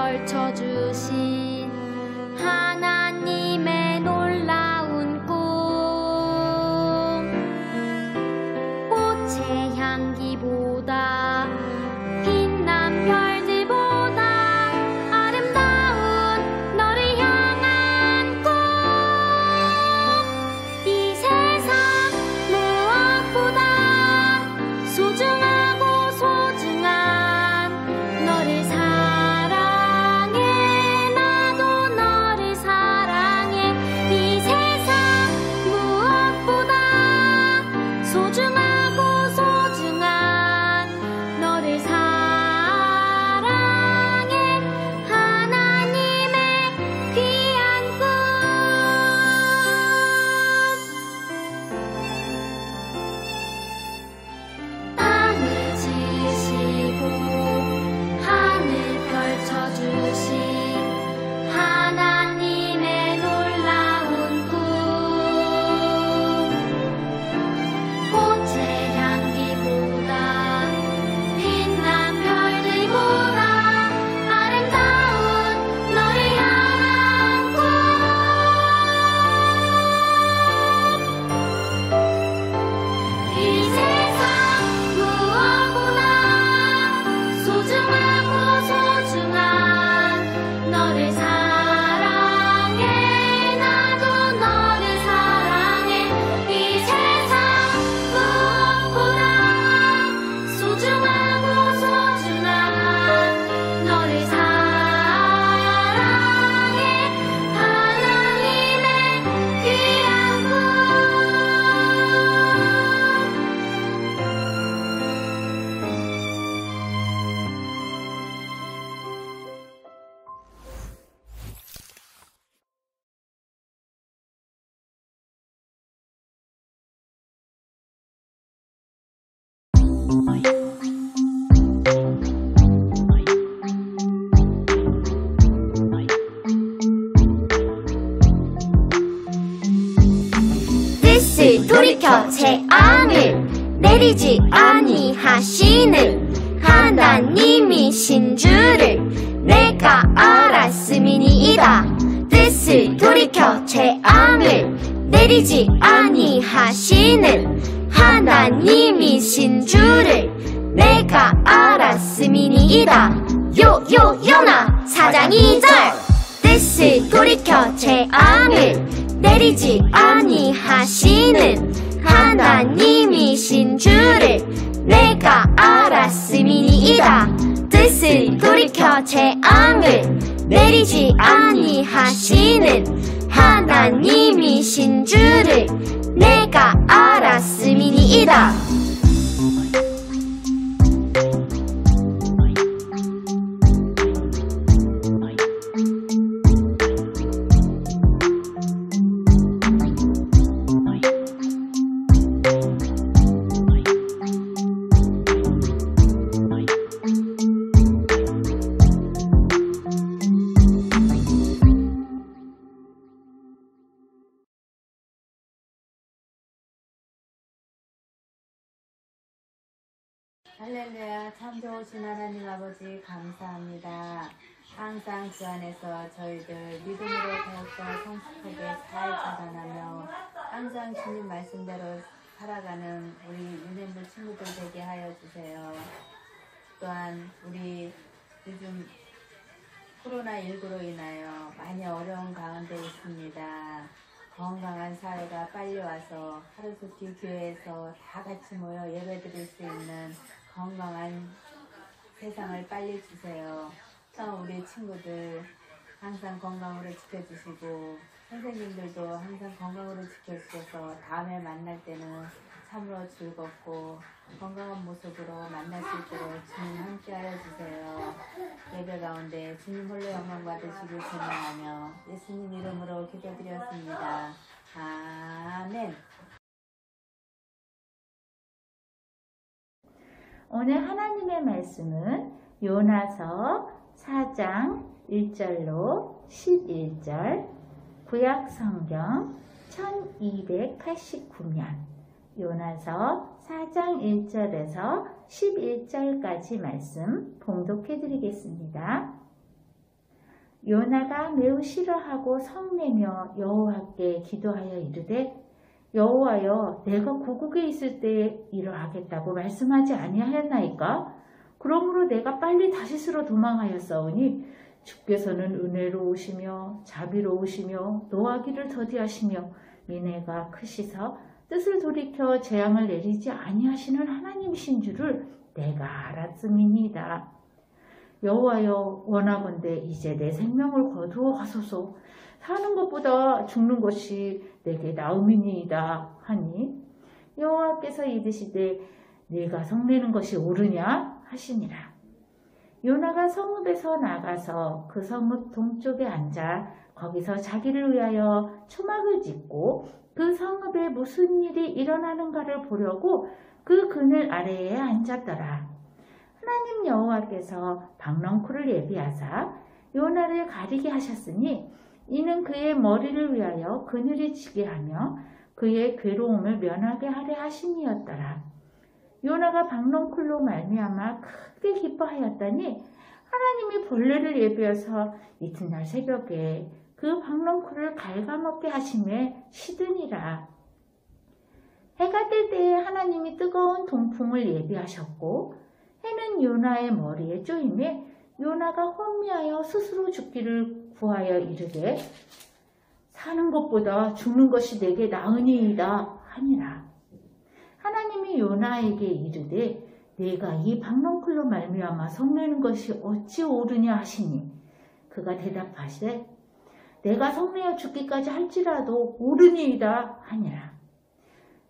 펼쳐주신 하나님의 놀라운 꿈. 꽃의 향기보다 빛난 별들보다 아름다운 너를 향한 꿈. 이 세상 무엇보다 소중하고 소중한 너를 사랑해. 나도 너를 사랑해. 이 세상 무엇보다 소중하고 소중한 너를 사랑해. 하나님의 귀한 꿈. 땅을 지으시고 하늘 펼쳐주신 하나님의 놀라운 꿈. 꽃의 향기보다 빛난 별들보다 아름다운 너를 향한 꿈. 이 세상 무엇보다 소중하고 소중한 너를 사랑해. 나도 너를 사랑해. 이 세상 무엇보다 소중하고 소중한 너를 사랑해. 하나님의 귀한 꿈. 뜻을 돌이켜 재앙을 내리지 아니하시는 하나님이신 줄을 내가 알았음이니이다. 뜻을 돌이켜 재앙을 내리지 아니하시는 하나님이신 줄을 내가 알았음이니이다. 요나 4장 2절. 뜻을 돌이켜 재앙을 내리지 아니하시는 하나님이신 줄을 내가 알았음이니이다. 뜻을 돌이켜 재앙을 내리지 아니하시는 하나님이신 줄을 내가 알았음이니이다. 할렐루야. 참 좋으신 하나님 아버지 감사합니다. 항상 주 안에서 저희들 믿음으로 더욱더 성숙하게 잘 자라나며 항상 주님 말씀대로 살아가는 우리 유년부 친구들 되게 하여 주세요. 또한 우리 요즘 코로나19로 인하여 많이 어려운 가운데 있습니다. 건강한 사회가 빨리 와서 하루속히 교회에서 다 같이 모여 예배드릴 수 있는 건강한 세상을 빨리 주세요. 또 우리 친구들 항상 건강으로 지켜주시고 선생님들도 항상 건강으로 지켜주셔서 다음에 만날 때는 참으로 즐겁고 건강한 모습으로 만날 수 있도록 주님 함께하여 주세요. 예배 가운데 주님 홀로 영광 받으시길 소망하며 예수님 이름으로 기도드렸습니다. 아멘. 오늘 하나님의 말씀은 요나서 4장 1절로 11절, 구약성경 1289면, 요나서 4장 1절에서 11절까지 말씀 봉독해 드리겠습니다. 요나가 매우 싫어하고 성내며 여호와께 기도하여 이르되 여호와여 내가 고국에 있을 때에 이러하겠다고 말씀하지 아니하였나이까? 그러므로 내가 빨리 다시스로 도망하였사오니 주께서는 은혜로우시며 자비로우시며 노하기를 더디하시며 미네가 크시서 뜻을 돌이켜 재앙을 내리지 아니하시는 하나님이신 줄을 내가 알았음이니이다. 여호와여 원하건대 이제 내 생명을 거두어 가소서. 사는 것보다 죽는 것이 내게 나음이니이다 하니 여호와께서 이르시되 네가 성내는 것이 옳으냐 하시니라. 요나가 성읍에서 나가서 그 성읍 동쪽에 앉아 거기서 자기를 위하여 초막을 짓고 그 성읍에 무슨 일이 일어나는가를 보려고 그 그늘 아래에 앉았더라. 하나님 여호와께서 박넝쿨을 예비하사 요나를 가리게 하셨으니 이는 그의 머리를 위하여 그늘이 지게 하며 그의 괴로움을 면하게 하려 하심이었더라. 요나가 박넝쿨로 말미암아 크게 기뻐하였더니 하나님이 벌레를 예비해서 이튿날 새벽에 그 박넝쿨을 갉아먹게 하심에 시드니라. 해가 뜰 때에 하나님이 뜨거운 동풍을 예비하셨고 해는 요나의 머리에 쪼임에 요나가 혼미하여 스스로 죽기를 구하여 이르되 사는 것보다 죽는 것이 내게 나으니이다 하니라. 하나님이 요나에게 이르되 내가 이 박넝쿨로 말미암아 성내는 것이 어찌 옳으냐 하시니 그가 대답하시되 내가 성내어 죽기까지 할지라도 옳으니이다 하니라.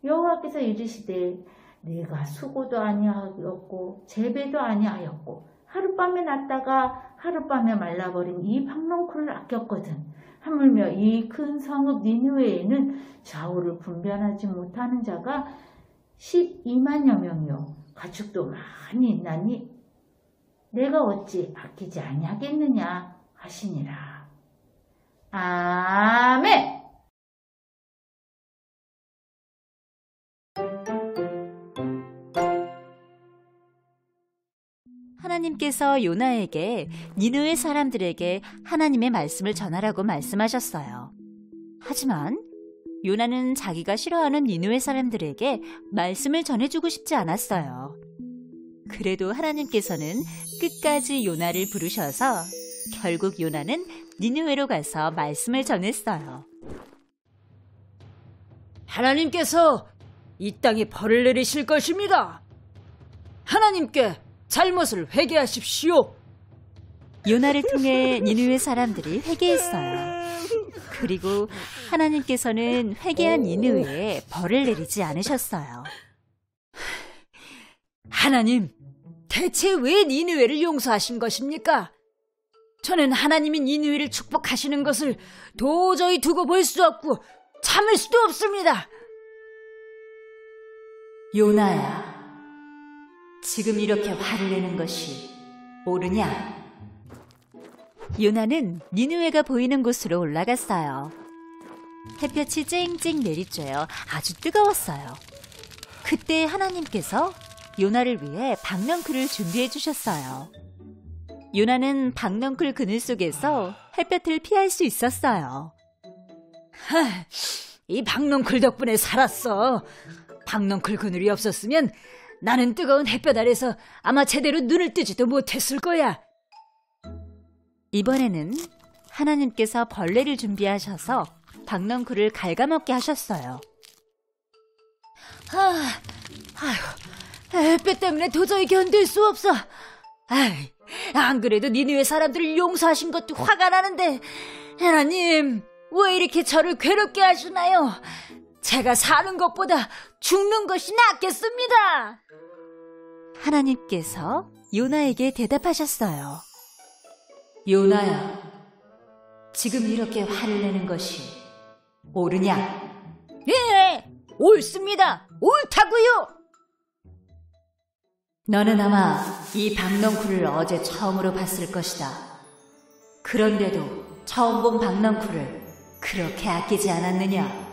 여호와께서 이르시되 네가 수고도 아니하였고 재배도 아니하였고 하룻밤에 났다가 하룻밤에 말라버린 이 박넝쿨을 아꼈거든. 하물며 이 큰 성읍 니느웨에는 좌우를 분별하지 못하는 자가 12만여 명이요 가축도 많이 있나니 내가 어찌 아끼지 아니하겠느냐 하시니라. 아멘. 하나님께서 요나에게 니느웨 사람들에게 하나님의 말씀을 전하라고 말씀하셨어요. 하지만 요나는 자기가 싫어하는 니느웨 사람들에게 말씀을 전해주고 싶지 않았어요. 그래도 하나님께서는 끝까지 요나를 부르셔서 결국 요나는 니느웨로 가서 말씀을 전했어요. 하나님께서 이 땅에 벌을 내리실 것입니다. 하나님께 잘못을 회개하십시오. 요나를 통해 니느웨 사람들이 회개했어요. 그리고 하나님께서는 회개한 니느웨에 벌을 내리지 않으셨어요. 하나님, 대체 왜 니느웨를 용서하신 것입니까? 저는 하나님이 니느웨를 축복하시는 것을 도저히 두고 볼 수 없고 참을 수도 없습니다. 요나야, 지금 이렇게 화를 내는 것이 옳으냐? 요나는 니느웨가 보이는 곳으로 올라갔어요. 햇볕이 쨍쨍 내리쬐어 아주 뜨거웠어요. 그때 하나님께서 요나를 위해 박넝쿨을 준비해 주셨어요. 요나는 박넝쿨 그늘 속에서 햇볕을 피할 수 있었어요. 이 박넝쿨 덕분에 살았어. 박넝쿨 그늘이 없었으면 나는 뜨거운 햇볕 아래서 아마 제대로 눈을 뜨지도 못했을 거야. 이번에는 하나님께서 벌레를 준비하셔서 박넝쿨을 갉아먹게 하셨어요. 햇볕 때문에 도저히 견딜 수 없어. 안 그래도 니느웨 사람들을 용서하신 것도 화가 나는데 하나님, 왜 이렇게 저를 괴롭게 하시나요? 제가 사는 것보다 죽는 것이 낫겠습니다. 하나님께서 요나에게 대답하셨어요. 요나야, 지금 이렇게 화를 내는 것이 옳으냐? 예, 옳습니다. 옳다고요. 너는 아마 이 박넝쿨을 어제 처음으로 봤을 것이다. 그런데도 처음 본 박넝쿨을 그렇게 아끼지 않았느냐?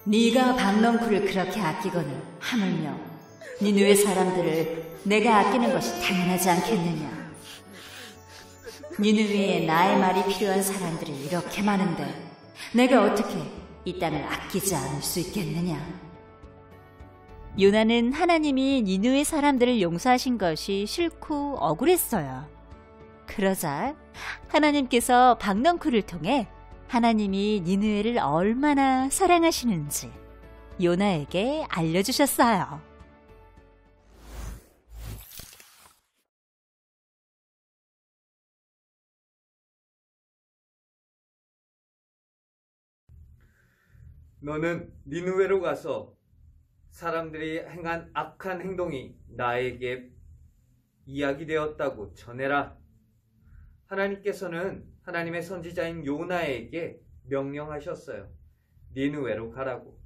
네가 박넝쿨을 그렇게 아끼거늘 하물며 니느웨 사람들을 내가 아끼는 것이 당연하지 않겠느냐? 니느웨에 나의 말이 필요한 사람들이 이렇게 많은데 내가 어떻게 이 땅을 아끼지 않을 수 있겠느냐. 요나는 하나님이 니느웨 사람들을 용서하신 것이 싫고 억울했어요. 그러자 하나님께서 박넝쿨을 통해 하나님이 니느웨를 얼마나 사랑하시는지 요나에게 알려주셨어요. 너는 니느웨로 가서 사람들이 행한 악한 행동이 나에게 이야기되었다고 전해라. 하나님께서는 하나님의 선지자인 요나에게 명령하셨어요. 니느웨로 가라고.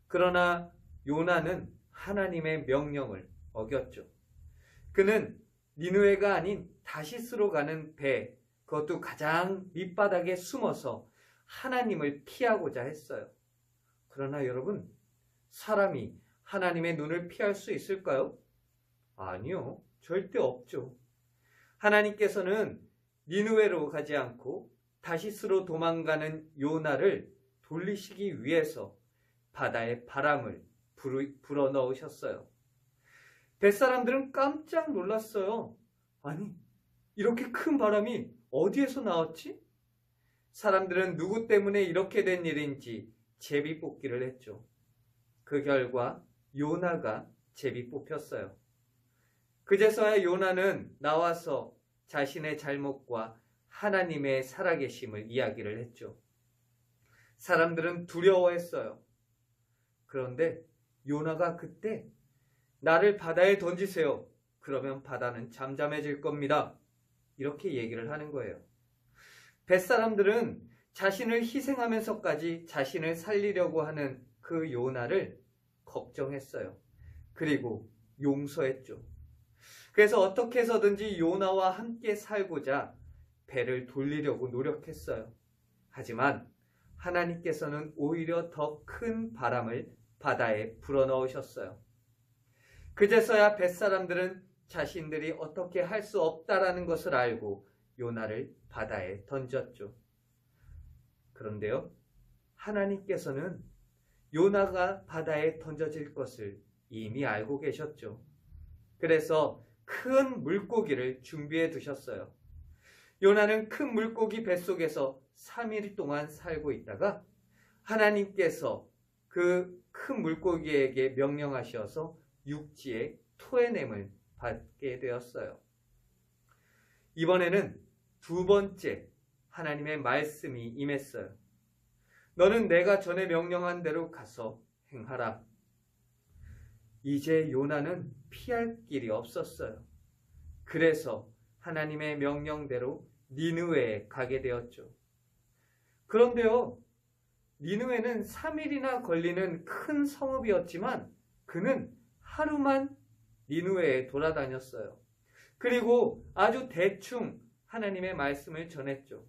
그러나 요나는 하나님의 명령을 어겼죠. 그는 니느웨가 아닌 다시스로 가는 배, 그것도 가장 밑바닥에 숨어서 하나님을 피하고자 했어요. 그러나 여러분, 사람이 하나님의 눈을 피할 수 있을까요? 아니요, 절대 없죠. 하나님께서는 니느웨로 가지 않고 다시스로 도망가는 요나를 돌리시기 위해서 바다에 바람을 불어넣으셨어요. 뱃사람들은 깜짝 놀랐어요. 아니, 이렇게 큰 바람이 어디에서 나왔지? 사람들은 누구 때문에 이렇게 된 일인지 제비뽑기를 했죠. 그 결과 요나가 제비뽑혔어요. 그제서야 요나는 나와서 자신의 잘못과 하나님의 살아계심을 이야기를 했죠. 사람들은 두려워했어요. 그런데 요나가 그때 나를 바다에 던지세요. 그러면 바다는 잠잠해질 겁니다. 이렇게 얘기를 하는 거예요. 뱃사람들은 자신을 희생하면서까지 자신을 살리려고 하는 그 요나를 걱정했어요. 그리고 용서했죠. 그래서 어떻게 해서든지 요나와 함께 살고자 배를 돌리려고 노력했어요. 하지만 하나님께서는 오히려 더 큰 바람을 바다에 불어넣으셨어요. 그제서야 뱃사람들은 자신들이 어떻게 할 수 없다라는 것을 알고 요나를 바다에 던졌죠. 그런데요, 하나님께서는 요나가 바다에 던져질 것을 이미 알고 계셨죠. 그래서 큰 물고기를 준비해 두셨어요. 요나는 큰 물고기 뱃속에서 3일 동안 살고 있다가 하나님께서 그 큰 물고기에게 명령하셔서 육지에 토해냄을 받게 되었어요. 이번에는 두 번째 하나님의 말씀이 임했어요. 너는 내가 전에 명령한 대로 가서 행하라. 이제 요나는 피할 길이 없었어요. 그래서 하나님의 명령대로 니느웨에 가게 되었죠. 그런데요, 니느웨는 3일이나 걸리는 큰 성읍이었지만 그는 하루만 니느웨에 돌아다녔어요. 그리고 아주 대충 하나님의 말씀을 전했죠.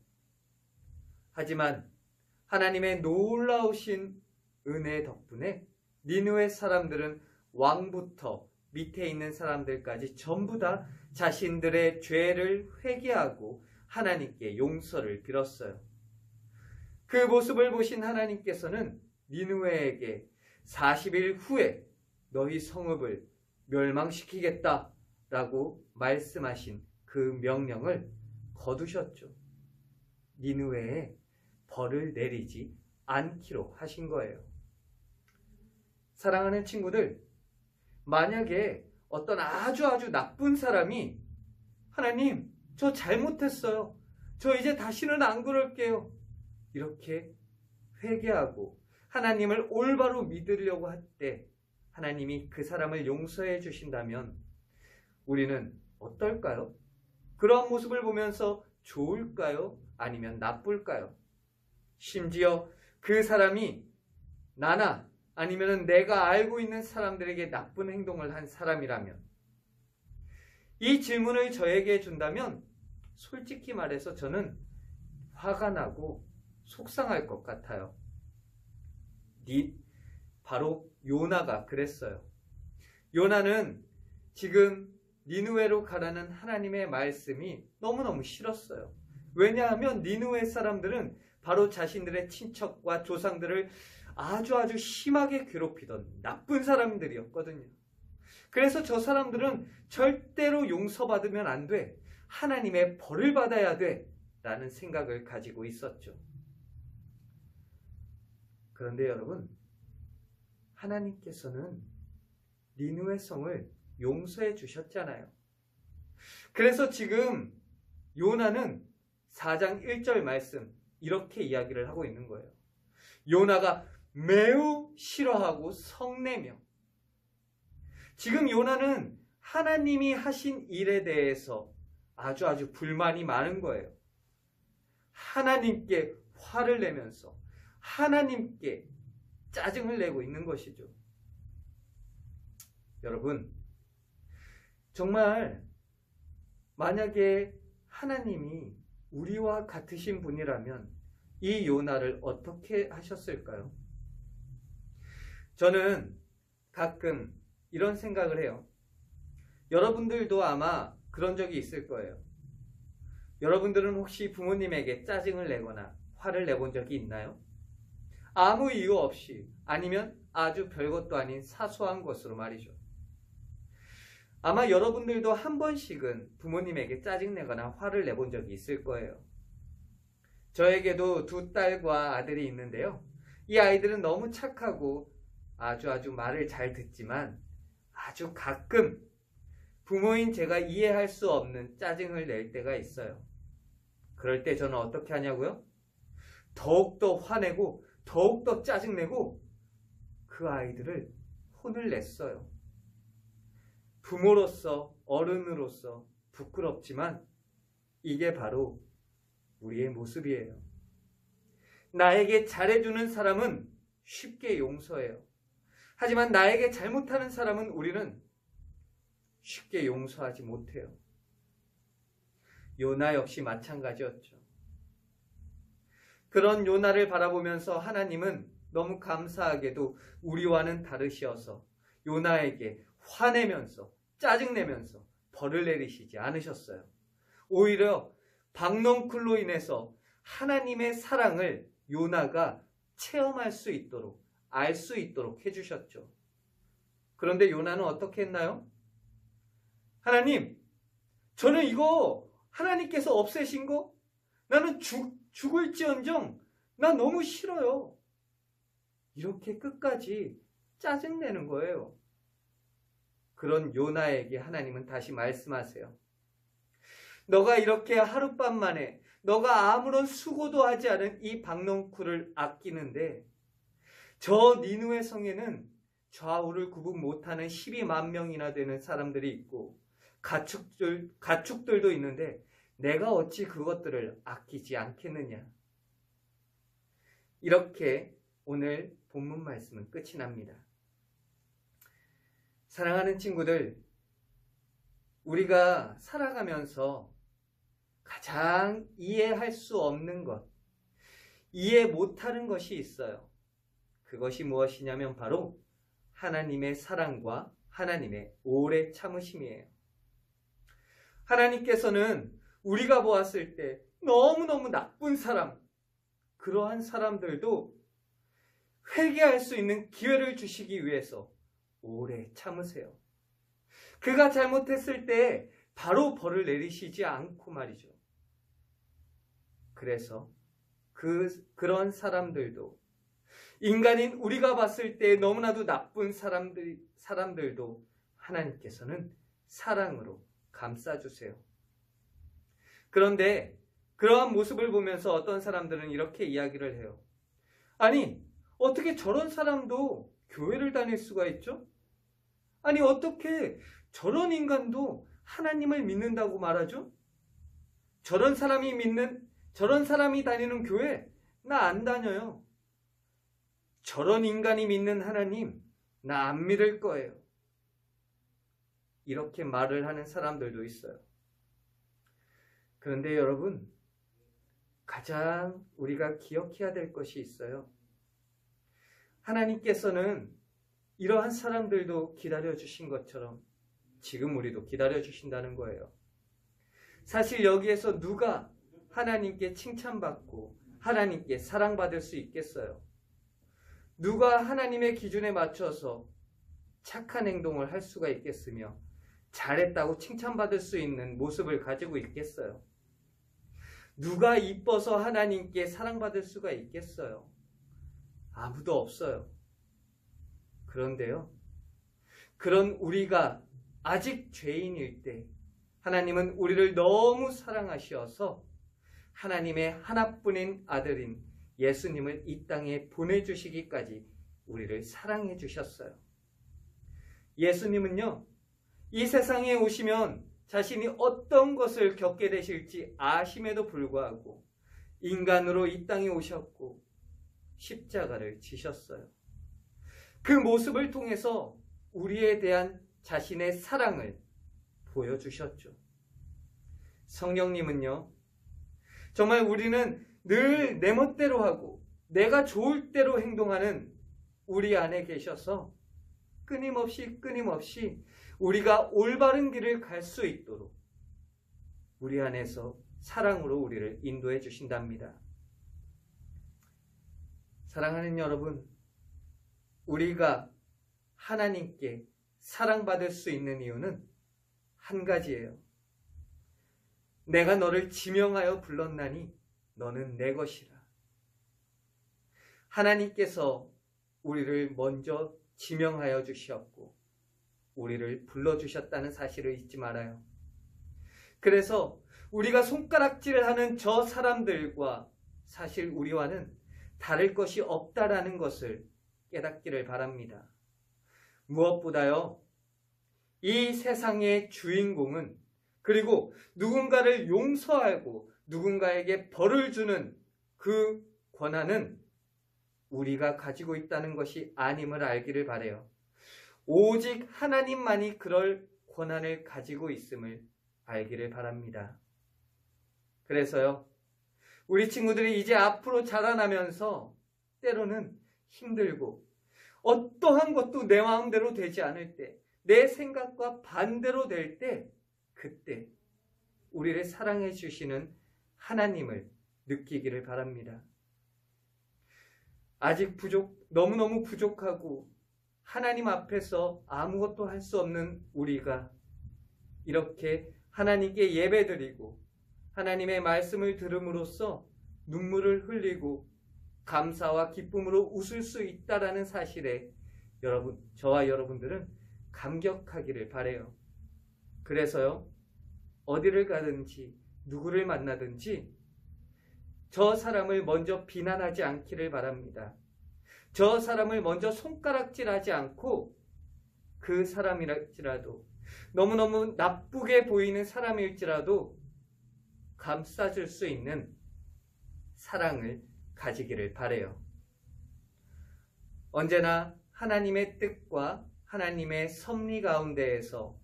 하지만 하나님의 놀라우신 은혜 덕분에 니느웨 사람들은 왕부터 밑에 있는 사람들까지 전부 다 자신들의 죄를 회개하고 하나님께 용서를 빌었어요. 그 모습을 보신 하나님께서는 니느웨에게 40일 후에 너희 성읍을 멸망시키겠다라고 말씀하신 그 명령을 거두셨죠. 니느웨에 벌을 내리지 않기로 하신 거예요. 사랑하는 친구들, 만약에 어떤 아주 나쁜 사람이 하나님, 저 잘못했어요. 저 이제 다시는 안 그럴게요. 이렇게 회개하고 하나님을 올바로 믿으려고 할 때 하나님이 그 사람을 용서해 주신다면 우리는 어떨까요? 그러한 모습을 보면서 좋을까요? 아니면 나쁠까요? 심지어 그 사람이 나나 아니면 내가 알고 있는 사람들에게 나쁜 행동을 한 사람이라면 이 질문을 저에게 준다면 솔직히 말해서 저는 화가 나고 속상할 것 같아요. 바로 요나가 그랬어요. 요나는 지금 니느웨로 가라는 하나님의 말씀이 너무너무 싫었어요. 왜냐하면 니느웨 사람들은 바로 자신들의 친척과 조상들을 아주 심하게 괴롭히던 나쁜 사람들이었거든요. 그래서 저 사람들은 절대로 용서받으면 안 돼. 하나님의 벌을 받아야 돼. 라는 생각을 가지고 있었죠. 그런데 여러분, 하나님께서는 니느웨 성을 용서해 주셨잖아요. 그래서 지금 요나는 4장 1절 말씀 이렇게 이야기를 하고 있는 거예요. 요나가 매우 싫어하고 성내며, 지금 요나는 하나님이 하신 일에 대해서 아주 불만이 많은 거예요. 하나님께 화를 내면서 하나님께 짜증을 내고 있는 것이죠. 여러분, 정말 만약에 하나님이 우리와 같으신 분이라면 이 요나를 어떻게 하셨을까요? 저는 가끔 이런 생각을 해요. 여러분들도 아마 그런 적이 있을 거예요. 여러분들은 혹시 부모님에게 짜증을 내거나 화를 내본 적이 있나요? 아무 이유 없이, 아니면 아주 별것도 아닌 사소한 것으로 말이죠. 아마 여러분들도 한 번씩은 부모님에게 짜증내거나 화를 내본 적이 있을 거예요. 저에게도 2 딸과 아들이 있는데요. 이 아이들은 너무 착하고 아주 말을 잘 듣지만 아주 가끔 부모인 제가 이해할 수 없는 짜증을 낼 때가 있어요. 그럴 때 저는 어떻게 하냐고요? 더욱더 화내고 더욱더 짜증내고 그 아이들을 혼을 냈어요. 부모로서, 어른으로서 부끄럽지만 이게 바로 우리의 모습이에요. 나에게 잘해주는 사람은 쉽게 용서해요. 하지만 나에게 잘못하는 사람은 우리는 쉽게 용서하지 못해요. 요나 역시 마찬가지였죠. 그런 요나를 바라보면서 하나님은 너무 감사하게도 우리와는 다르시어서 요나에게 화내면서 짜증내면서 벌을 내리시지 않으셨어요. 오히려 박넝쿨로 인해서 하나님의 사랑을 요나가 체험할 수 있도록, 알 수 있도록 해주셨죠. 그런데 요나는 어떻게 했나요? 하나님, 저는 이거 하나님께서 없애신 거? 나는 죽을지언정 나 너무 싫어요. 이렇게 끝까지 짜증내는 거예요. 그런 요나에게 하나님은 다시 말씀하세요. 너가 이렇게 하룻밤 만에 너가 아무런 수고도 하지 않은 이 박넝쿨을 아끼는데 저 니느웨 성에는 좌우를 구분 못하는 12만 명이나 되는 사람들이 있고 가축들도 있는데 내가 어찌 그것들을 아끼지 않겠느냐. 이렇게 오늘 본문 말씀은 끝이 납니다. 사랑하는 친구들, 우리가 살아가면서 가장 이해할 수 없는 것, 이해 못하는 것이 있어요. 그것이 무엇이냐면 바로 하나님의 사랑과 하나님의 오래 참으심이에요. 하나님께서는 우리가 보았을 때 너무너무 나쁜 사람, 그러한 사람들도 회개할 수 있는 기회를 주시기 위해서 오래 참으세요. 그가 잘못했을 때 바로 벌을 내리시지 않고 말이죠. 그래서 그런 사람들도, 인간인 우리가 봤을 때 너무나도 나쁜 사람들도 하나님께서는 사랑으로 감싸주세요. 그런데 그러한 모습을 보면서 어떤 사람들은 이렇게 이야기를 해요. 아니, 어떻게 저런 사람도 교회를 다닐 수가 있죠? 아니, 어떻게 저런 인간도 하나님을 믿는다고 말하죠? 저런 사람이 다니는 교회 나 안 다녀요. 저런 인간이 믿는 하나님 나 안 믿을 거예요. 이렇게 말을 하는 사람들도 있어요. 그런데 여러분, 가장 우리가 기억해야 될 것이 있어요. 하나님께서는 이러한 사람들도 기다려주신 것처럼 지금 우리도 기다려주신다는 거예요. 사실 여기에서 누가 하나님께 칭찬받고 하나님께 사랑받을 수 있겠어요? 누가 하나님의 기준에 맞춰서 착한 행동을 할 수가 있겠으며 잘했다고 칭찬받을 수 있는 모습을 가지고 있겠어요? 누가 이뻐서 하나님께 사랑받을 수가 있겠어요? 아무도 없어요. 그런데요, 그런 우리가 아직 죄인일 때 하나님은 우리를 너무 사랑하셔서 하나님의 하나뿐인 아들인 예수님을 이 땅에 보내주시기까지 우리를 사랑해 주셨어요. 예수님은요, 이 세상에 오시면 자신이 어떤 것을 겪게 되실지 아심에도 불구하고 인간으로 이 땅에 오셨고 십자가를 지셨어요. 그 모습을 통해서 우리에 대한 자신의 사랑을 보여주셨죠. 성령님은요, 정말 우리는 늘 내 멋대로 하고 내가 좋을 대로 행동하는 우리 안에 계셔서 끊임없이 우리가 올바른 길을 갈 수 있도록 우리 안에서 사랑으로 우리를 인도해 주신답니다. 사랑하는 여러분, 우리가 하나님께 사랑받을 수 있는 이유는 한 가지예요. 내가 너를 지명하여 불렀나니 너는 내 것이라. 하나님께서 우리를 먼저 지명하여 주셨고 우리를 불러주셨다는 사실을 잊지 말아요. 그래서 우리가 손가락질을 하는 저 사람들과 사실 우리와는 다를 것이 없다라는 것을 깨닫기를 바랍니다. 무엇보다요, 이 세상의 주인공은, 그리고 누군가를 용서하고 누군가에게 벌을 주는 그 권한은 우리가 가지고 있다는 것이 아님을 알기를 바라요. 오직 하나님만이 그럴 권한을 가지고 있음을 알기를 바랍니다. 그래서요, 우리 친구들이 이제 앞으로 자라나면서 때로는 힘들고 어떠한 것도 내 마음대로 되지 않을 때, 내 생각과 반대로 될 때, 그때 우리를 사랑해 주시는 하나님을 느끼기를 바랍니다. 아직 너무너무 부족하고 하나님 앞에서 아무것도 할 수 없는 우리가 이렇게 하나님께 예배드리고 하나님의 말씀을 들음으로써 눈물을 흘리고 감사와 기쁨으로 웃을 수 있다라는 사실에 저와 여러분들은 감격하기를 바라요. 그래서요, 어디를 가든지 누구를 만나든지 저 사람을 먼저 비난하지 않기를 바랍니다. 저 사람을 먼저 손가락질하지 않고 그 사람일지라도 너무너무 나쁘게 보이는 사람일지라도 감싸줄 수 있는 사랑을 가지기를 바라요. 언제나 하나님의 뜻과 하나님의 섭리 가운데에서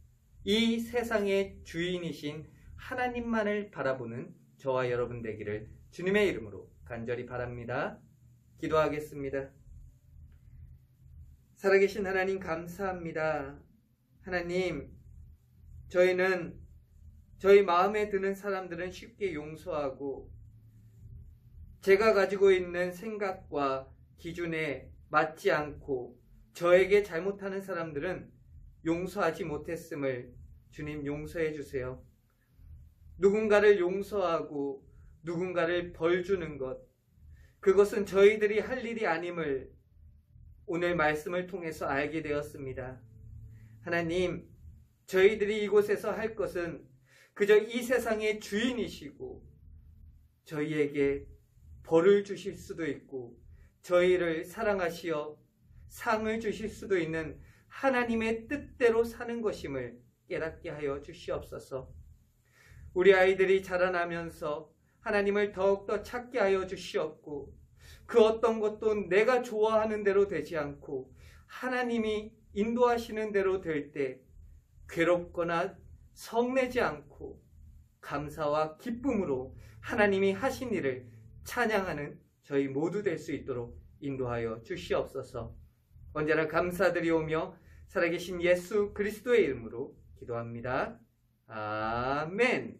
이 세상의 주인이신 하나님만을 바라보는 저와 여러분 되기를 주님의 이름으로 간절히 바랍니다. 기도하겠습니다. 살아계신 하나님, 감사합니다. 하나님, 저희는 저희 마음에 드는 사람들은 쉽게 용서하고 제가 가지고 있는 생각과 기준에 맞지 않고 저에게 잘못하는 사람들은 용서하지 못했음을 주님 용서해 주세요. 누군가를 용서하고 누군가를 벌 주는 것, 그것은 저희들이 할 일이 아님을 오늘 말씀을 통해서 알게 되었습니다. 하나님, 저희들이 이곳에서 할 것은 그저 이 세상의 주인이시고 저희에게 벌을 주실 수도 있고 저희를 사랑하시어 상을 주실 수도 있는 하나님의 뜻대로 사는 것임을 깨닫게 하여 주시옵소서. 우리 아이들이 자라나면서 하나님을 더욱더 찾게 하여 주시옵고 그 어떤 것도 내가 좋아하는 대로 되지 않고 하나님이 인도하시는 대로 될 때 괴롭거나 성내지 않고 감사와 기쁨으로 하나님이 하신 일을 찬양하는 저희 모두 될 수 있도록 인도하여 주시옵소서. 언제나 감사드리오며 살아계신 예수 그리스도의 이름으로 기도합니다. 아멘.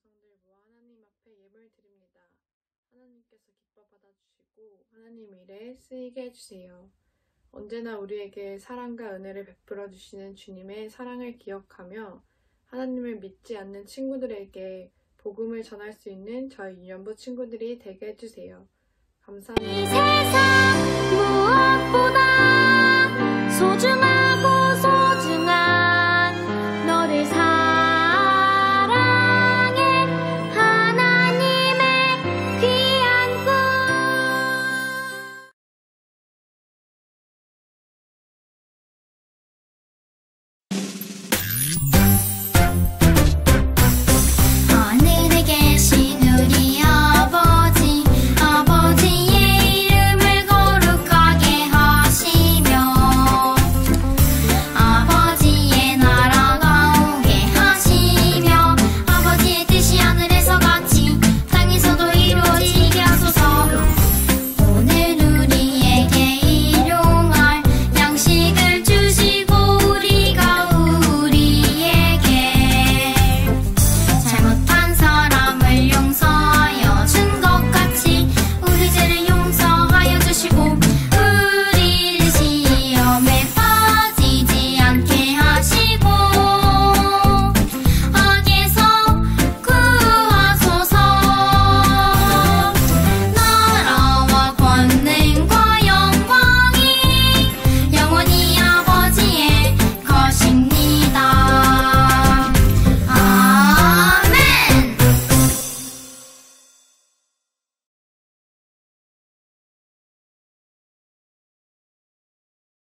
영상들 모아 하나님 앞에 예물 드립니다. 하나님께서 기뻐 받아주시고 하나님 일에 쓰이게 해주세요. 언제나 우리에게 사랑과 은혜를 베풀어 주시는 주님의 사랑을 기억하며 하나님을 믿지 않는 친구들에게 복음을 전할 수 있는 저희 유년부 친구들이 되게 해주세요. 감사합니다. 이 세상 무엇보다 소중한